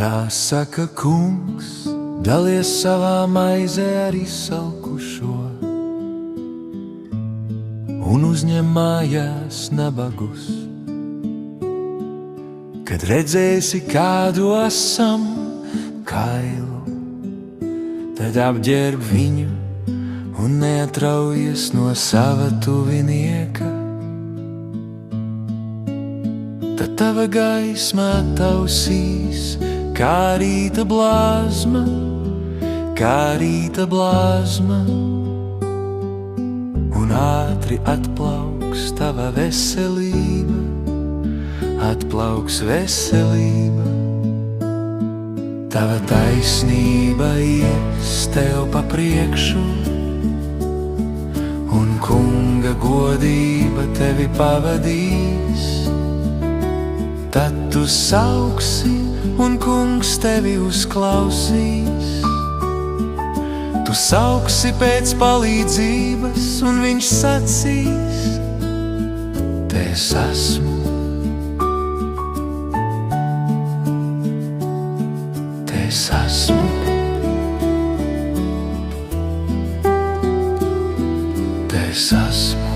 Tā saka kungs, dalies savā maizē ar izsalkušo un uzņem mājās nabagus. Kad redzēsi kādu asam kailu, tad apģērb viņu un neatraujies no sava tuvinieka. Tad tava gaisma tausīs kā rīta blāzma, un ātri atplauks tava veselība, atplauks veselība. Tava taisnība ies tev pa priekšu, un kunga godība tevi pavadīs. Tad tu sauksi, un kungs tevi uzklausīs. Tu sauksi pēc palīdzības, un viņš sacīs: te es esmu, te es esmu. Te es esmu.